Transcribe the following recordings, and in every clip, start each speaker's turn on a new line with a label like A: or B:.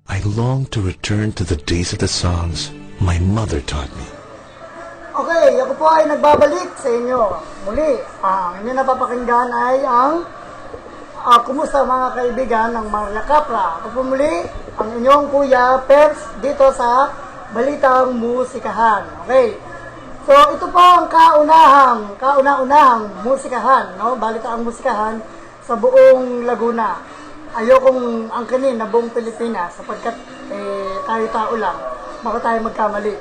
A: I long to return to the days of the songs my mother taught me.
B: Okay, ako po ay nagbabalik sa inyo. Muli, ang inyo napapakinggan ay ang Kumusta mga kaibigan ng Maria Capra. Ako po muli, ang inyong kuya Peps dito sa Balitang Musikahan. Okay, so ito po ang kauna-unahang musikahan, no? Balitang musikahan sa buong Laguna. Ayokong angkinin na buong Pilipinas sapagkat tayo-tao lang, baka tayo magkamali,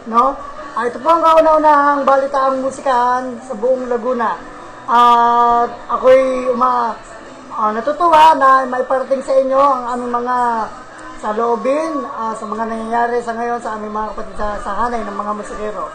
B: no? Ito po ang kauna-unahang balitaang musikahan sa buong Laguna. At ako'y natutuwa na may parating sa inyo ang aming mga saloobin sa mga nangyayari sa ngayon sa aming mga kapatid sa hanay ng mga musikero.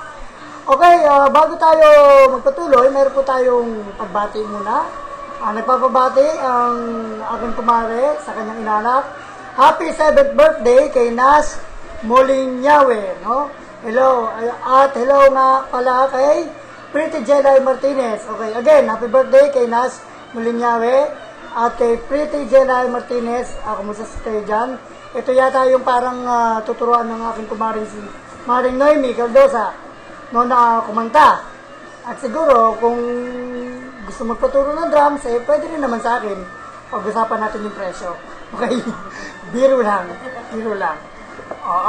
B: Okay, bago tayo magpatuloy, mayroon po tayong pagbati muna. Nagpapabati ang aking kumare sa kanyang inanak. Happy 7th birthday kay Nas Molinyawe, no? Hello, at hello nga pala kay Pretty Jelay Martinez. Okay, again, happy birthday kay Nas Molinyawe at kay Pretty Jelay Martinez. Kumusta kayo dyan? Ito yata yung parang tuturuan ng aking kumaring si Maring Noemi Cardosa no, na kumanta. At siguro, kung gusto magpaturo ng drums, pwede rin naman sa akin. Pag-usapan natin yung presyo. Okay? Biro lang.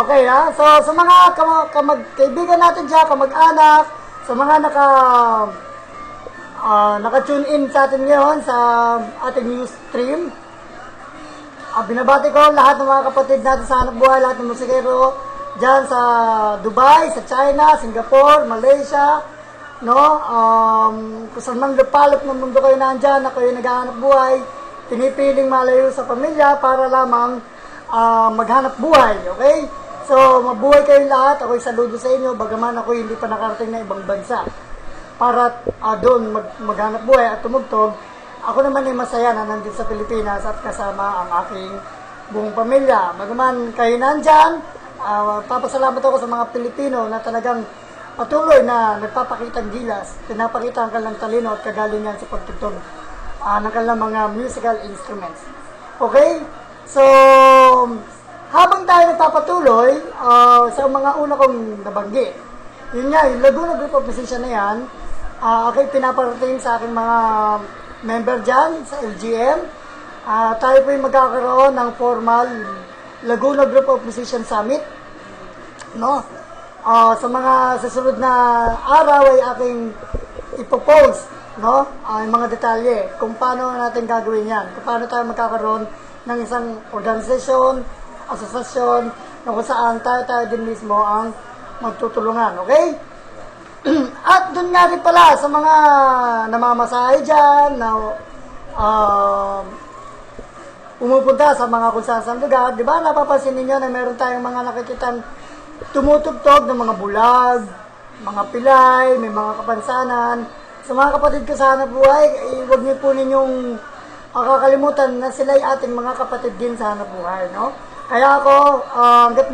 B: Okay ha? So, sa mga kaibigan natin dyan, kamag-anak, sa mga naka-tune in sa atin ngayon sa ating news stream, binabati ko lahat ng mga kapatid natin sa hanap buhay, lahat ng musikero dyan sa Dubai, sa China, Singapore, Malaysia, no? Kung saan man lupalop ng mundo kayo nandyan na kayo naghahanap buhay, pinipiling malayo sa pamilya para lamang maghanap buhay, okay? So, mabuhay kayong lahat. Ako'y saludo sa inyo, bagaman ako hindi pa nakarating na ibang bansa para doon maghanap buhay at tumugtog. Ako naman ay masaya na nandito sa Pilipinas at kasama ang aking buong pamilya. Bagaman kayo nandyan, papasalamat ako sa mga Pilipino na talagang patuloy na nagpapakitang gilas, pinapakita ang kanilang talino at kagalingan sa pagtugtog ng kanilang mga musical instruments. Okay? So, habang tayo nagpapatuloy sa mga una kong nabanggit, yun nga, yung Laguna Group of Musicians na yan, ako'y pinaparating sa aking mga member dyan sa LGM. Tayo po yung magkakaroon ng formal Laguna Group of Musicians Summit. No? Sa mga susunod na araw ay aking ipopost, no? Yung mga detalye kung paano natin gagawin yan, kung paano tayo magkakaroon ng isang organisasyon, asosasyon, na kung saan tayo din mismo ang magtutulungan, okay? At dun nga rin pala sa mga namamasahe dyan, na pumupunta sa mga kung saan lugar, di ba? Napapansin ninyo na meron tayong mga nakikitang tumutugtog ng mga bulag, mga pilay, may mga kapansanan. Sa mga kapatid ko sa hanap buhay, huwag niyo po ninyong kakalimutan na sila ay ating mga kapatid din sa hanap buhay, no? Kaya ako, hanggat